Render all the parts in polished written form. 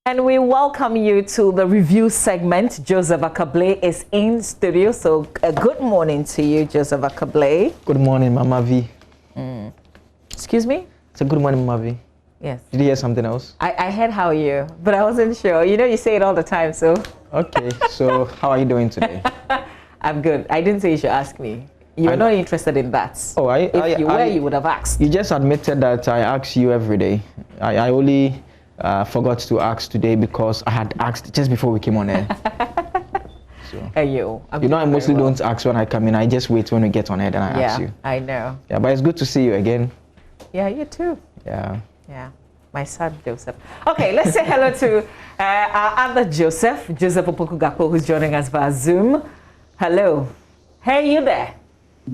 And we welcome you to the review segment. Joseph Akable is in studio. So good morning to you, Joseph Akable. Good morning, Mama V. Excuse me? It's a good morning, Mama V. Yes. Did you hear something else? I heard how are you, but I wasn't sure. You know, you say it all the time, so. Okay, so how are you doing today? I'm good. I didn't say you should ask me. You're not interested in that. Oh, if you were, you would have asked. You just admitted that I ask you every day. I only forgot to ask today because I had asked just before we came on air. So, hey, you know, I mostly don't ask when I come in. I just wait when we get on air, then I ask you. I know. Yeah, but it's good to see you again. Yeah, you too. Yeah. Yeah, my son Joseph. Okay, let's say hello to our other Joseph Opoku-Gakpo, who's joining us via Zoom. Hello. Hey, you there?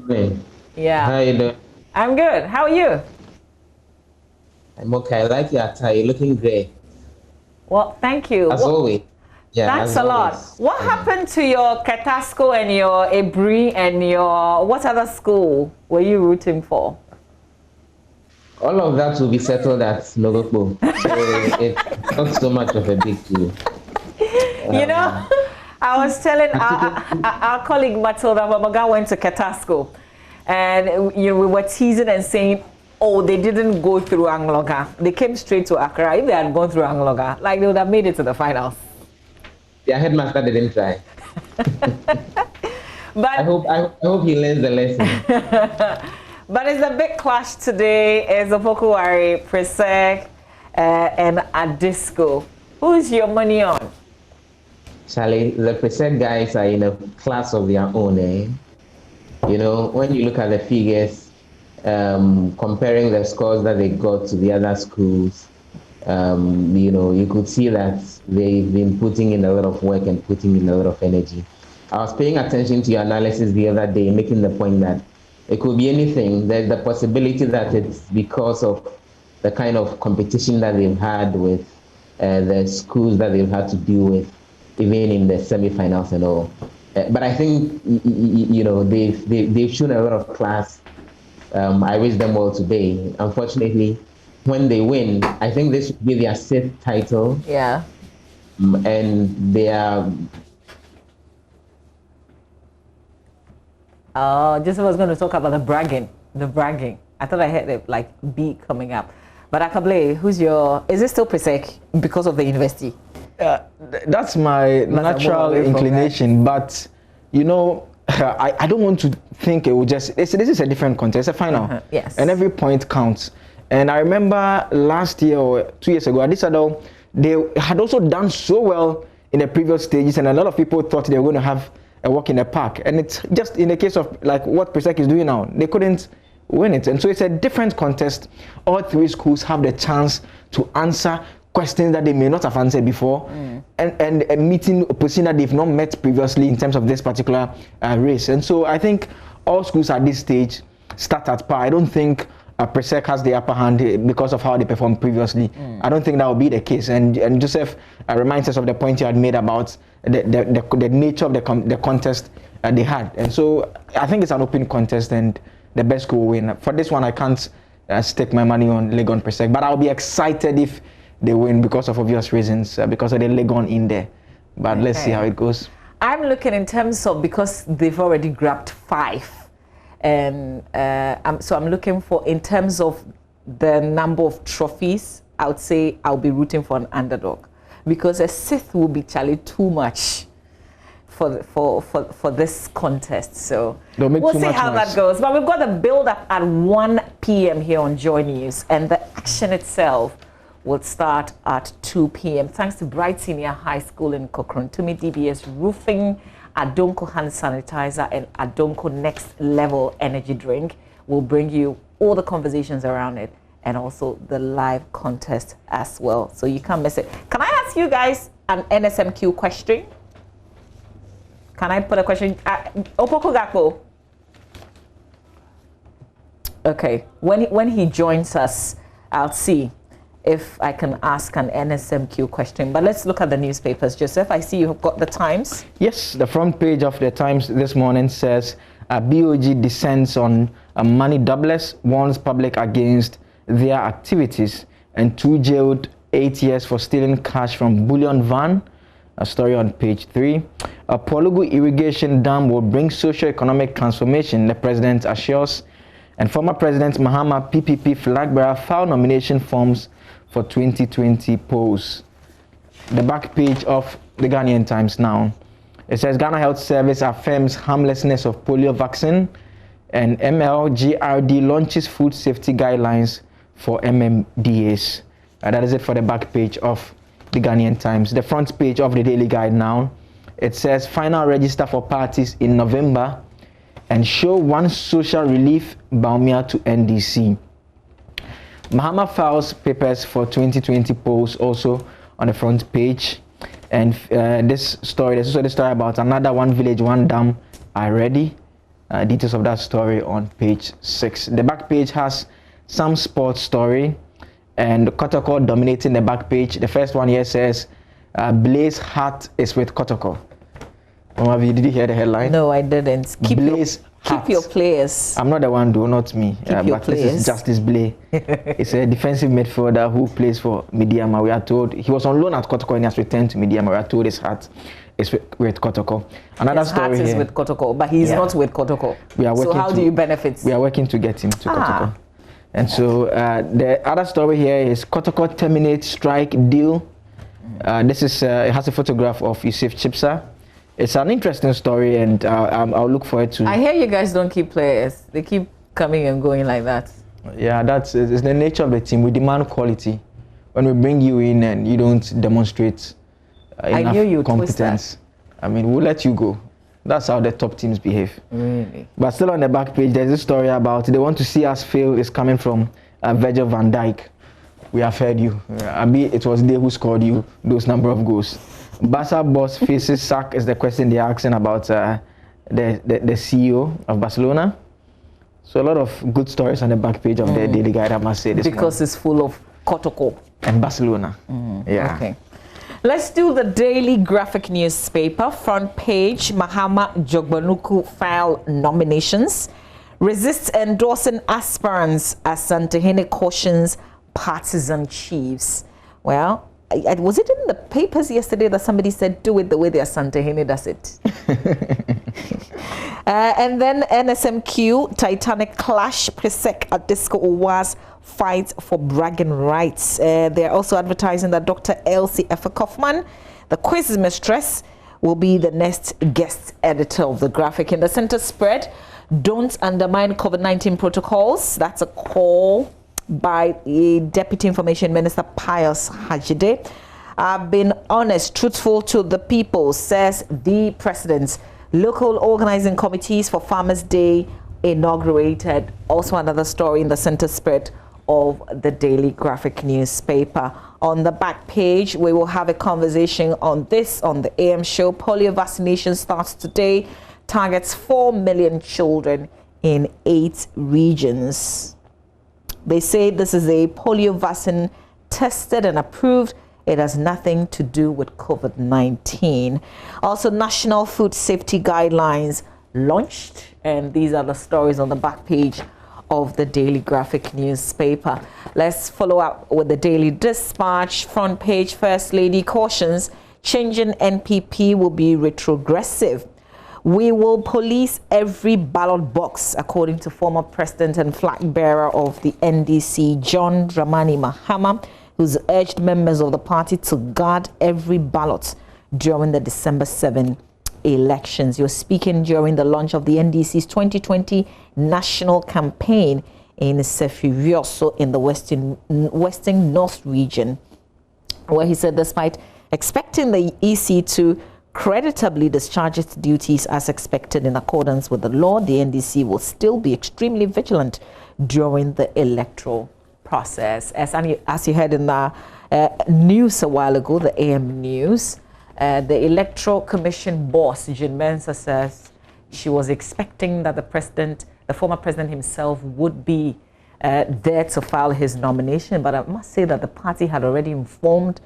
Hey. Yeah. How you doing? I'm good. How are you? I'm okay. I like your attire. You're looking great. Well, thank you. As always. Yeah, that's a lot. What happened to your Katasco and your Ebri and your, what other school were you rooting for? All of that will be settled at Nogopo. So it's not so much of a big deal. You know, I was telling our colleague Matilda Mamaga went to Katasco, and we were teasing and saying, oh, they didn't go through Angloga. They came straight to Accra. If they had gone through Angloga, like they would have made it to the finals. Their headmaster didn't try. But I hope he learns the lesson. But it's a big clash today. It's Opoku-Ware, Presec, and Adisco. Who's your money on? Charlie, the Presec guys are in a class of their own, eh? You know, when you look at the figures, comparing the scores that they got to the other schools, you know, you could see that they've been putting in a lot of work and putting in a lot of energy. I was paying attention to your analysis the other day, making the point that it could be anything. There's the possibility that it's because of the kind of competition that they've had with the schools that they've had to deal with, even in the semifinals and all. But I think, you know, they've shown a lot of class. I wish them well today. Unfortunately, when they win, I think this should be their 6th title. Yeah. And they are. Oh, Joseph was going to talk about the bragging. I thought I heard it like B coming up. But Akable, who's your? Is it still Presec because of the university? That's my natural inclination, but you know, I don't want to think it will just. This is a different contest, a final. Yes. And every point counts. And I remember last year or 2 years ago, Adisado, they had also done so well in the previous stages, and a lot of people thought they were going to have a walk in the park. And it's just in the case of like what Presec is doing now, they couldn't win it. And so it's a different contest. All 3 schools have the chance to answer questions that they may not have answered before, and meeting opposition that they've not met previously in terms of this particular race. And so I think all schools at this stage start at par. I don't think Presec has the upper hand because of how they performed previously. I don't think that will be the case. And Joseph reminds us of the point you had made about the nature of the contest they had. And so I think it's an open contest and the best school will win. For this one, I can't stake my money on Legon Presec, but I'll be excited if they win because of obvious reasons, because of the Legon in there. But let's see how it goes. I'm looking in terms of, because they've already grabbed 5. And so I'm looking for, in terms of the number of trophies, I would say I'll be rooting for an underdog, because a 6th will be too much for this contest. So we'll see how that goes. But we've got the build up at 1 p.m. here on JoyNews, and the action itself will start at 2 p.m. Thanks to Bright Senior High School in Kokrontumi, DBS Roofing, Adonko Hand Sanitizer, and Adonko Next Level Energy Drink will bring you all the conversations around it and also the live contest as well. So you can't miss it. Can I ask you guys an NSMQ question? Can I put a question? Opoku-Gakpo. Okay, when he joins us, I'll see if I can ask an NSMQ question. But let's look at the newspapers. Joseph, I see you've got the Times. Yes, the front page of the Times this morning says BOG descends on money doublers, warns public against their activities, and 2 jailed 8 years for stealing cash from bullion van. A story on page 3. A Polugu irrigation dam will bring socio-economic transformation, the president assures. And former President Mahama PPP flag bearer filed nomination forms for 2020 polls. The back page of the Ghanaian Times now. It says Ghana Health Service affirms harmlessness of polio vaccine, and MLGRD launches food safety guidelines for MMDAs. That is it for the back page of the Ghanaian Times. The front page of the Daily Guide now. It says final register for parties in November and show one social relief Bawumia to NDC. Mahama files papers for 2020 polls also on the front page. And there's also the story about another one village, one dam are ready. Details of that story on page 6. The back page has some sports story and Kotoko dominating the back page. The first one here says Blaze heart is with Kotoko. Did you hear the headline? No, I didn't. Keep your players. I'm not the one, though, not me. But this is Justice Blay. It's a defensive midfielder who plays for Midiama. We are told he was on loan at Kotoko and he has returned to Midiama. We are told his heart is with Kotoko. Another his story heart is here. with Kotoko, but he's not with Kotoko. So how do you benefit? We are working to get him to Kotoko. And so the other story here is Kotoko terminates strike deal. This is it has a photograph of Yusuf Chipsa. It's an interesting story, and I'll look forward to. I hear you guys don't keep players; they keep coming and going like that. Yeah, it's the nature of the team. We demand quality. When we bring you in and you don't demonstrate enough competence, I mean, we'll let you go. That's how the top teams behave. Really? But still on the back page, there's a story about they want to see us fail. Is coming from Virgil van Dijk. We have heard you. Abi, it was they who scored you those number of goals. Barca boss faces sack is the question they're asking about the CEO of Barcelona. So a lot of good stories on the back page of the Daily Guide, I must say this because morning. It's full of Kotoko and Barcelona. Yeah. Okay. Let's do the Daily Graphic newspaper front page. Mahama Jogbanuku file nominations. Resists endorsing aspirants as Santehene cautions partisan chiefs. Well, was it in the papers yesterday that somebody said do it the way their Santehene does it? And then NSMQ, Titanic clash, Presec at Disco Uwas fights for bragging rights. They're also advertising that Dr. Elsie Effa Kaufman, the quiz mistress, will be the next guest editor of the Graphic. In the center spread, don't undermine COVID-19 protocols. That's a call by the Deputy Information Minister Pius Hajide. I've been honest, truthful to the people, says the president. Local organizing committees for Farmers' Day inaugurated. Also another story in the center spread of the Daily Graphic newspaper. On the back page, we will have a conversation on this on the AM show. Polio vaccination starts today, targets 4 million children in 8 regions. They say this is a polio vaccine tested and approved. It has nothing to do with COVID-19. Also, National Food Safety Guidelines launched, and these are the stories on the back page of the Daily Graphic newspaper. Let's follow up with the Daily Dispatch. Front page, First Lady cautions changing NPP will be retrogressive. We will police every ballot box, according to former president and flag bearer of the NDC, John Dramani Mahama, who's urged members of the party to guard every ballot during the December 7 elections. You're speaking during the launch of the NDC's 2020 national campaign in Sefirioso in the Western North region, where he said despite expecting the EC to creditably discharge its duties as expected in accordance with the law, the NDC will still be extremely vigilant during the electoral process. As you heard in the news a while ago, the AM news, the Electoral Commission boss, Jean Mensah, says she was expecting that the former president himself would be there to file his nomination, but I must say that the party had already informed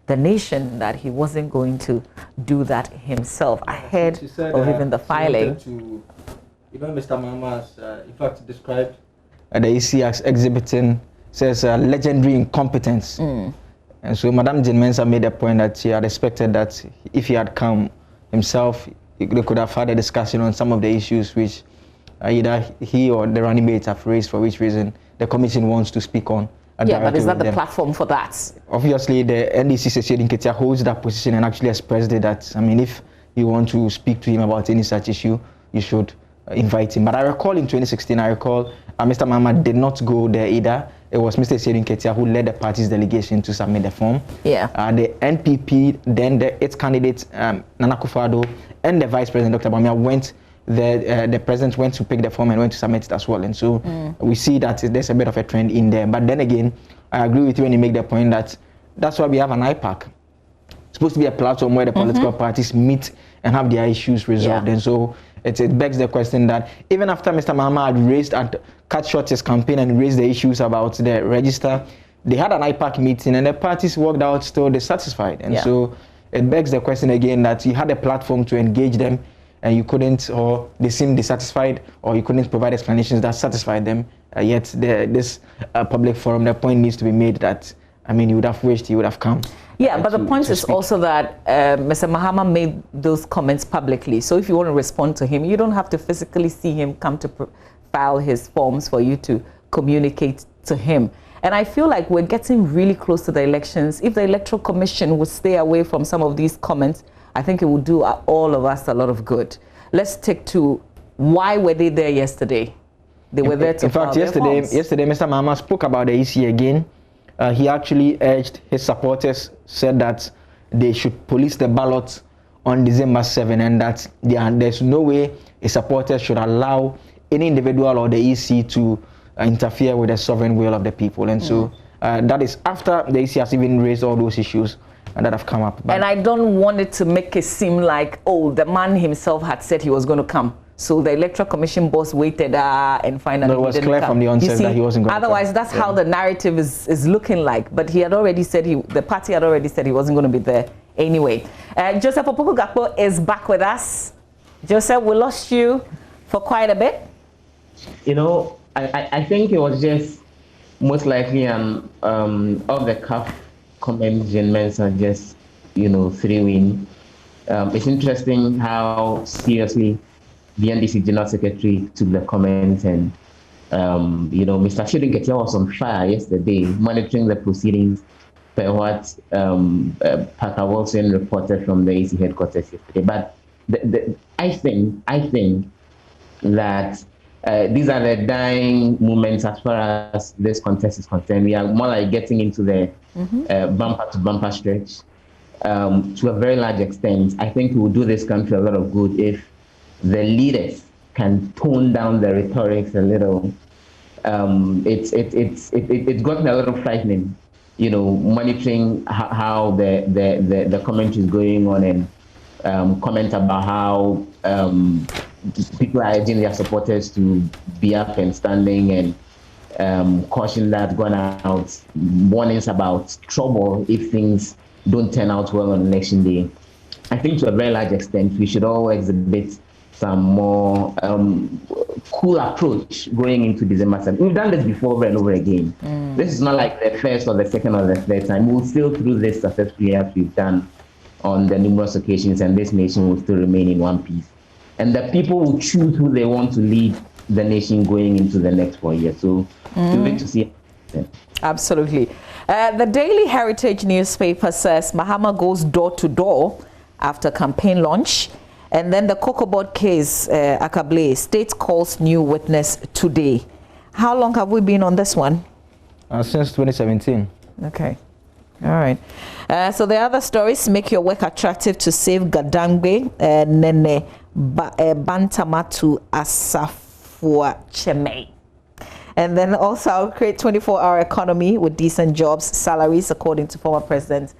the nation that he wasn't going to do that himself ahead of even the filing. Mr. Mahama's, in fact, described the EC as exhibiting, says, legendary incompetence. And so Madam Jane Mensah made a point that she had expected that if he had come himself, they could have had a discussion on some of the issues which either he or the running mates have raised, for which reason the commission wants to speak on. Yeah, but is that the platform for that? Obviously, the NDC Session Ketia holds that position and actually expressed it that, I mean, if you want to speak to him about any such issue, you should invite him. But I recall in 2016, Mr. Mahama did not go there either. It was Mr. Session Ketia who led the party's delegation to submit the form. Yeah. The NPP, then its candidate, Nana Akufo-Addo, and the Vice President, Dr. Bawumia, went. The president went to pick the form and went to submit it as well, and so we see that there's a bit of a trend in there. But then again, I agree with you when you make the point that that's why we have an IPAC. It's supposed to be a platform where the political parties meet and have their issues resolved, and so it begs the question that even after Mr. Mahama had raised and cut short his campaign and raised the issues about the register, they had an IPAC meeting and the parties worked out still dissatisfied, and so it begs the question again that you had a platform to engage them, and you couldn't, or they seemed dissatisfied, or you couldn't provide explanations that satisfied them. Yet this public forum, the point needs to be made that, I mean, you would have wished he would have come. Yeah, but the point is also that Mr. Mahama made those comments publicly. So if you want to respond to him, you don't have to physically see him come to file his forms for you to communicate to him. And I feel like we're getting really close to the elections. If the Electoral Commission would stay away from some of these comments, I think it would do all of us a lot of good. Let's take to why were they there yesterday? They were there to file their forms. Yesterday, Mr. Mahama spoke about the EC again. He actually urged his supporters, said that they should police the ballots on December 7, and that there's no way a supporter should allow any individual or the EC to interfere with the sovereign will of the people. And so that is after the EC has even raised all those issues that have come up. And I don't want it to make it seem like, oh, the man himself had said he was going to come. So the Electoral Commission boss waited and finally it was clear from the onset that he wasn't going to come. Otherwise, that's how the narrative is looking like. But he had already said, the party had already said he wasn't going to be there anyway. Joseph Opoku-Gakpo is back with us. Joseph, we lost you for quite a bit. You know, I think it was just most likely an off-the-cuff comment Jane Mensah just, threw in. It's interesting how seriously the NDC General Secretary took the comment, and Mr. Shedinketia was on fire yesterday, monitoring the proceedings per what Parker Wilson reported from the AC headquarters yesterday. But I think that these are the dying moments as far as this contest is concerned. We are more like getting into the bumper-to-bumper stretch. To a very large extent, I think it will do this country a lot of good if the leaders can tone down the rhetoric a little. It's gotten a little frightening, monitoring how the commentary is going on, and comment about how people are urging their supporters to be up and standing, and caution that gone out, warnings about trouble if things don't turn out well on election day. I think to a very large extent, we should all exhibit some more cool approach going into December 7th. We've done this before over and over again. This is not like the first or the second or the third time. We'll still through this successfully as we've done on the numerous occasions, and this nation will still remain in one piece. And the people will choose who they want to lead the nation going into the next 4 years. So we'll wait to see. Absolutely. The Daily Heritage newspaper says Mahama goes door to door after campaign launch. And then the Cocoa Board case, Akable, state calls new witness today. How long have we been on this one? Since 2017. Okay. All right. So the other stories: make your work attractive to save Gadangbe, Nene Bantamatu Asafua Cheme. And then also I'll create 24-hour economy with decent jobs, salaries, according to former President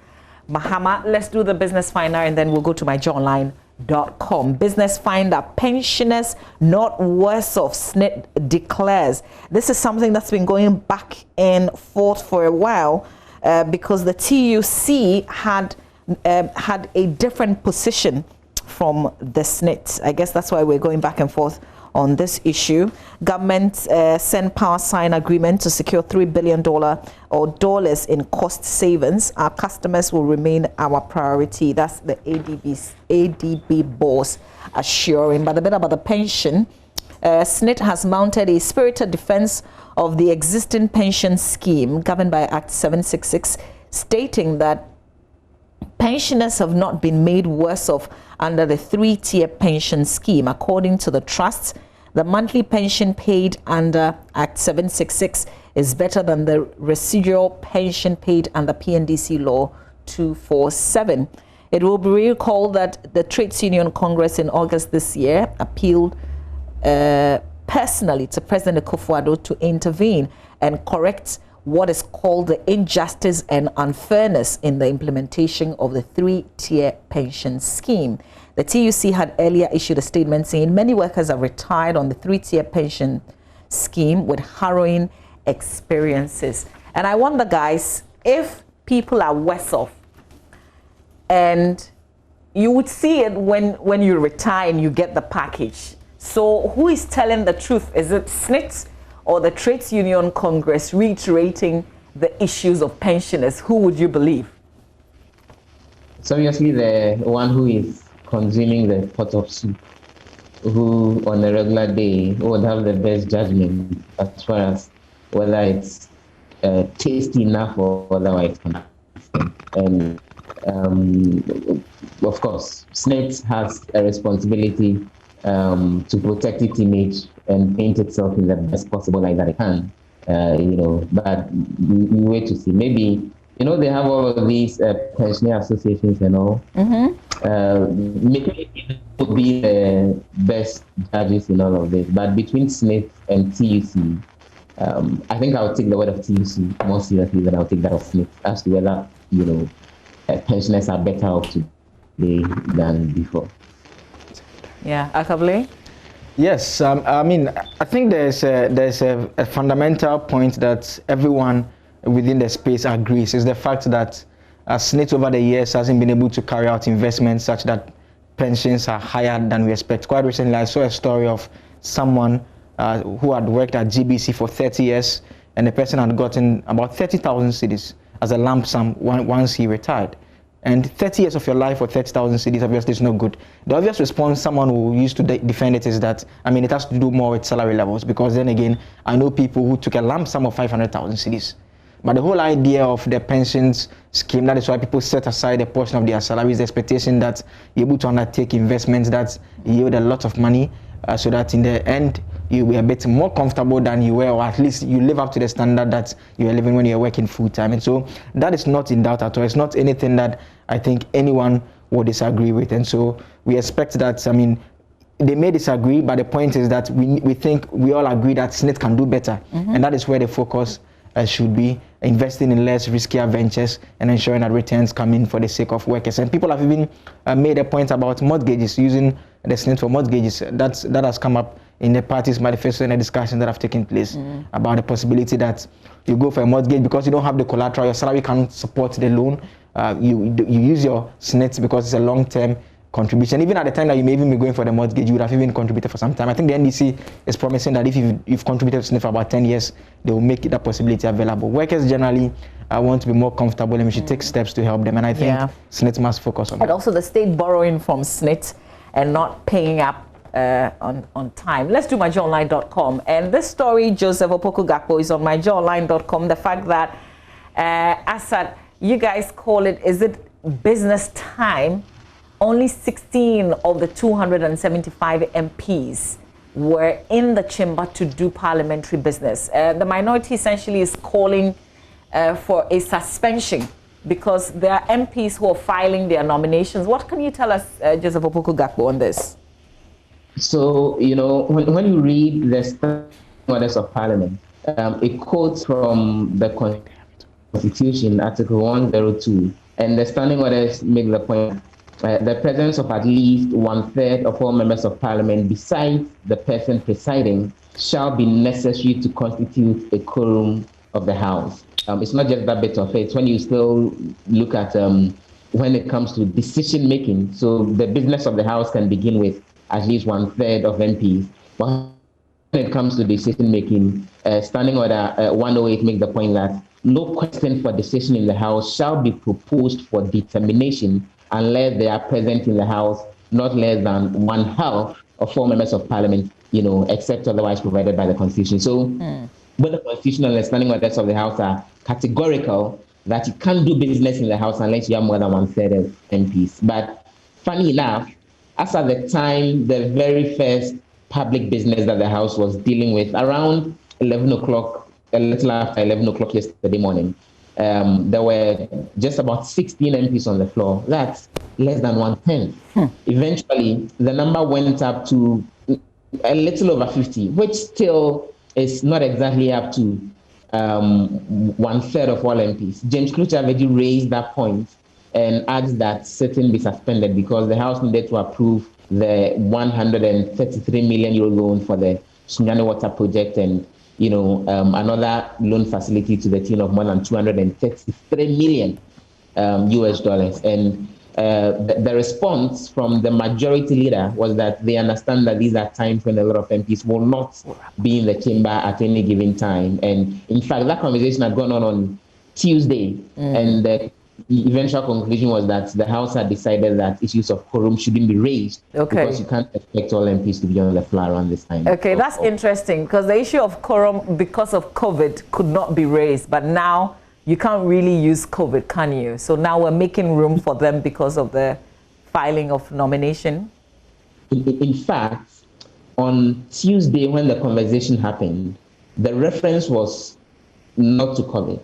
Mahama. Let's do the Business Finder, and then we'll go to myjoyonline.com. Business Finder: pensioners not worse off, SNIT declares. This is something that's been going back and forth for a while because the TUC had a different position from the SNIT. I guess that's why we're going back and forth on this issue. Government send power sign agreement to secure $3 billion or dollars in cost savings. Our customers will remain our priority. That's the ADB boss assuring. But a bit about the pension, SNIT has mounted a spirited defense of the existing pension scheme governed by Act 766, stating that pensioners have not been made worse off under the three-tier pension scheme. According to the trusts, the monthly pension paid under Act 766 is better than the residual pension paid under PNDC Law 247. It will be recalled that the Trades Union Congress in August this year appealed personally to President Akufo-Addo to intervene and correct what is called the injustice and unfairness in the implementation of the three-tier pension scheme. The TUC had earlier issued a statement saying many workers have retired on the three-tier pension scheme with harrowing experiences. And I wonder, guys, if people are worse off, and you would see it when you retire and you get the package. So who is telling the truth? Is it SNIT or the Trades Union Congress reiterating the issues of pensioners? Who would you believe? So obviously the one who is consuming the pot of soup, who on a regular day would have the best judgment as far as whether it's tasty enough or otherwise. And of course, SNIT has a responsibility to protect its image and paint itself in the best possible light that it can, but we wait to see. Maybe, they have all of these pensioner associations and all. Maybe it would be the best judges in all of this. But between SNIT and TUC, I think I'll take the word of TUC more seriously than I'll take that of SNIT as to whether, pensioners are better off today than before. Yeah, Akable? Yes, I think there's a fundamental point that everyone within the space agrees, is the fact that SNIT over the years hasn't been able to carry out investments such that pensions are higher than we expect. Quite recently, I saw a story of someone who had worked at GBC for 30 years, and the person had gotten about 30,000 cedis as a lump sum once he retired. And 30 years of your life for 30,000 cedis obviously is not good. The obvious response someone who used to defend it is that, it has to do more with salary levels, because then again, I know people who took a lump sum of 500,000 cedis. But the whole idea of the pensions scheme, that is why people set aside a portion of their salaries, the expectation that you're able to undertake investments that yield a lot of money, so that in the end, you'll be a bit more comfortable than you were, or at least you live up to the standard that you are living when you're working full-time. And so that is not in doubt at all. It's not anything that I think anyone will disagree with. And so we expect that, they may disagree, but the point is that we think we all agree that SNIT can do better. And that is where the focus should be, investing in less riskier ventures and ensuring that returns come in for the sake of workers. And people have even made a point about mortgages, using the SNIT for mortgages. That has come up in the party's manifesto and the discussions that have taken place about the possibility that you go for a mortgage because you don't have the collateral, your salary can't support the loan. You use your SNIT because it's a long-term contribution. Even at the time that you may even be going for the mortgage, you would have even contributed for some time. I think the NDC is promising that if you've contributed to SNIT for about 10 years, they will make that possibility available. Workers generally want to be more comfortable, and we should take steps to help them. And I think SNIT must focus on that. And also the state borrowing from SNIT and not paying up on time. Let's do myjoyonline.com. And this story, Joseph Opoku-Gakpo, is on myjoyonline.com. The fact that, Asad, you guys call it, is it business time? Only 16 of the 275 MPs were in the chamber to do parliamentary business. The minority essentially is calling for a suspension because there are MPs who are filing their nominations. What can you tell us, Joseph Opoku-Gakpo, on this? So, when you read the standing orders of Parliament, it quotes from the Constitution, Article 102, and the standing orders make the point the presence of at least 1/3 of all members of Parliament besides the person presiding shall be necessary to constitute a quorum of the House. It's not just that bit of it. When you still look at when it comes to decision making. So the business of the House can begin with at least 1/3 of MPs. But when it comes to decision making, Standing Order 108 makes the point that no question for decision in the House shall be proposed for determination unless they are present in the House not less than 1/2 of 4 members of Parliament, except otherwise provided by the Constitution. So both the Constitution and the Standing Orders of the House are categorical that you can't do business in the House unless you have more than 1/3 of MPs. But funny enough, as at the time, the very first public business that the House was dealing with, around 11 o'clock, a little after 11 o'clock yesterday morning, there were just about 16 MPs on the floor. That's less than 1/10. Eventually, the number went up to a little over 50, which still is not exactly up to 1/3 of all MPs. James Kluchavedi raised that point and asked that sitting be suspended because the House needed to approve the 133 million euro loan for the Sunyani Water Project and another loan facility to the tune of more than 233 million US dollars. And the response from the majority leader was that they understand that these are times when a lot of MPs will not be in the chamber at any given time. And in fact, that conversation had gone on Tuesday, and the eventual conclusion was that the House had decided that issues of quorum shouldn't be raised because you can't expect all MPs to be on the floor around this time. Okay, that's interesting because the issue of quorum because of COVID could not be raised, but now you can't really use COVID, can you? So now we're making room for them because of the filing of nomination. In fact, on Tuesday when the conversation happened, the reference was not to COVID.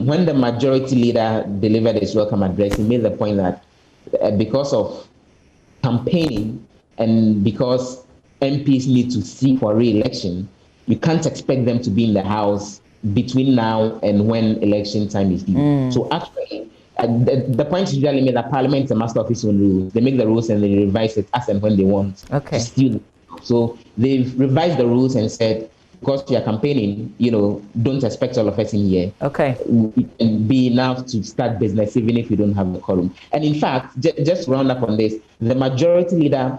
When the majority leader delivered his welcome address, he made the point that because of campaigning and because MPs need to seek for re-election, you can't expect them to be in the House between now and when election time is due. So actually, the point is usually made that Parliament is a master of its own rules. They make the rules and they revise it as and when they want. Okay. So they've revised the rules and said, because you are campaigning, don't expect all of us in here. Okay. We can be enough to start business even if you don't have the quorum. And in fact, just to round up on this, the majority leader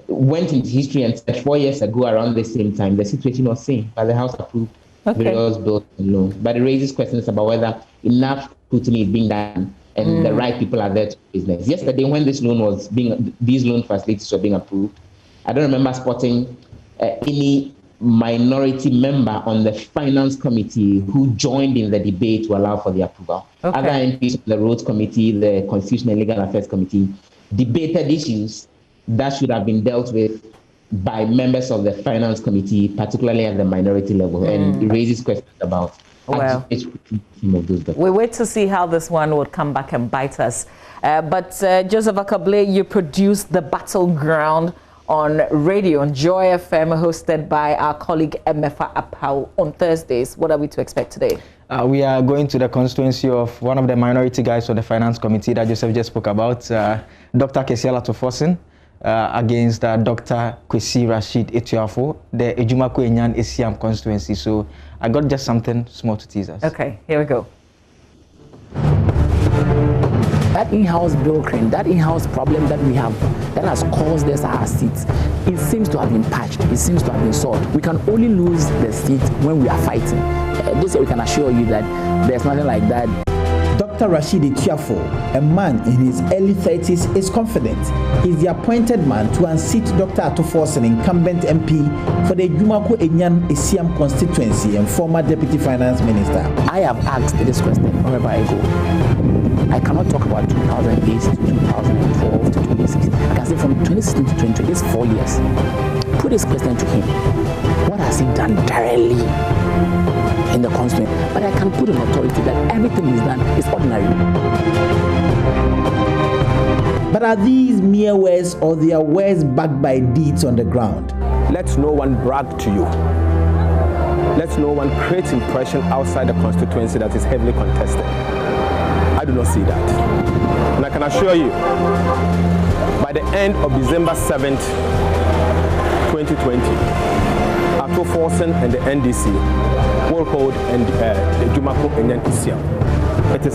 went into history and said 4 years ago around the same time, the situation was same, but the House approved various bills and loans. But it raises questions about whether enough scrutiny is being done and the right people are there to business. Yesterday, when these loan facilities were being approved, I don't remember spotting any minority member on the finance committee who joined in the debate to allow for the approval. Other MPs on the roads committee, the constitutional and legal affairs committee, debated issues that should have been dealt with by members of the finance committee, particularly at the minority level, and it raises questions about we wait to see how this one would come back and bite us. But Joseph Akable, you produced the Battleground on radio on Joy FM, hosted by our colleague Emefa Apau on Thursdays. What are we to expect today? We are going to the constituency of one of the minority guys of the finance committee that Joseph just spoke about, Dr. Kesiala Tofosin, against Dr. Kwesi Rashid Etuafo, the Ejumako Enyan Esiam constituency. So I got just something small to tease us. Okay, here we go. That in-house bureaucracy, that in-house problem that we have, that has caused us our seats, it seems to have been patched, it seems to have been solved. We can only lose the seat when we are fighting. This we can assure you that there's nothing like that. Dr. Rashid Etuafo, a man in his early 30s, is confident he's the appointed man to unseat Dr. Atoforsen, incumbent MP for the Jumako Enyan Esiam constituency and former Deputy Finance Minister. I have asked this question wherever I go. I cannot talk about 2008 to 2012 to 2016. I can say from 2016 to 2020, this 4 years. Put this question to him. What has he done directly in the constituency? But I can put an authority that everything he's done is ordinary. But are these mere words or they are words backed by deeds on the ground? Let no one brag to you. Let no one create impression outside the constituency that is heavily contested. I do not see that. And I can assure you, by the end of December 7th, 2020, Atoforsen and the NDC will hold the Jumako Enyan Isiam. it is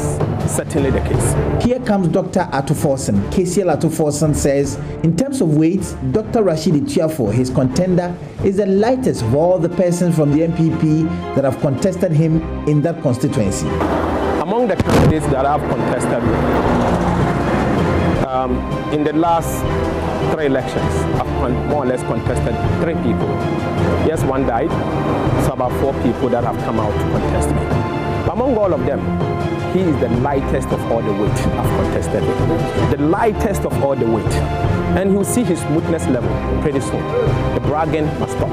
certainly the case. Here comes Dr. Atuforsen. KCL Atuforsen says, in terms of weight, Dr. Rashidi Tuafo, his contender, is the lightest of all the persons from the MPP that have contested him in that constituency. Among the candidates that have contested in the last 3 elections, I've more or less contested 3 people. Yes, one died, so about 4 people that have come out to contest me. But among all of them, he is the lightest of all the weight I've contested him. The lightest of all the weight. And you'll see his smoothness level pretty soon. The bragging must stop.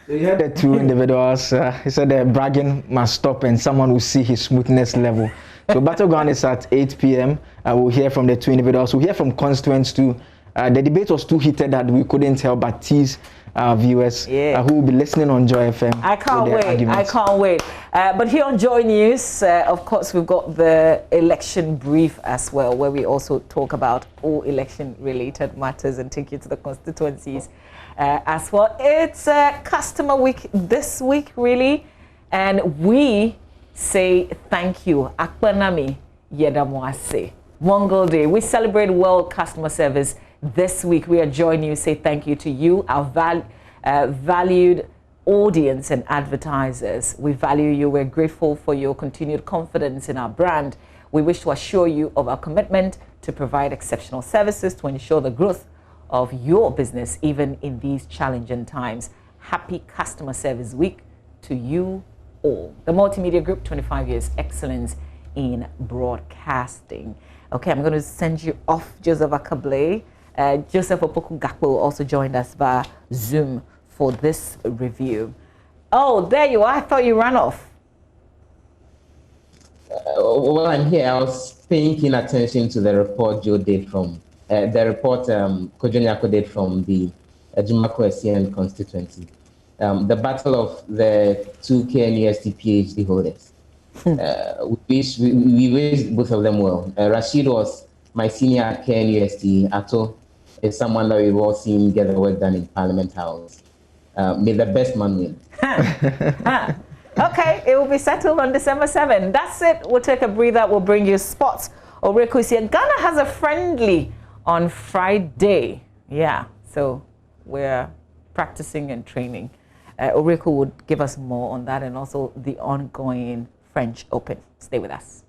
So you heard the 2 individuals. He said the bragging must stop and someone will see his smoothness level. So battleground is at 8 p.m. We'll hear from the 2 individuals. We'll hear from constituents too. The debate was too heated that we couldn't help but tease our viewers who will be listening on Joy FM. I can't wait. I can't wait. But here on Joy News, of course, we've got the election brief as well, where we also talk about all election-related matters and take you to the constituencies as well. It's customer week this week, really, and we say thank you. Akpanami Yedamwase. Mongol Day. We celebrate World Customer Service this week. We at Joy News say thank you to you, our valued audience and advertisers. We value you. We're grateful for your continued confidence in our brand. We wish to assure you of our commitment to provide exceptional services to ensure the growth of your business, even in these challenging times. Happy Customer Service Week to you all. The Multimedia Group, 25 years excellence in broadcasting. Okay, I'm going to send you off, Joseph Akable. Joseph Opoku Gakpo also joined us via Zoom for this review. Oh, there you are. I thought you ran off. Well, I'm here. I was paying attention to the report Joe did from Kojo Nyako did from the Jumako SCN constituency. The battle of the 2 KNUST PhD holders. We wish both of them well. Rashid was my senior at KNUST. Ato is someone that we've all seen get the work done in Parliament House. May the best man win. Okay, it will be settled on December 7th. That's it. We'll take a breather. We'll bring you sports. Oreko is here. Ghana has a friendly on Friday. Yeah, so we're practicing and training. Oreko would give us more on that and also the ongoing French Open. Stay with us.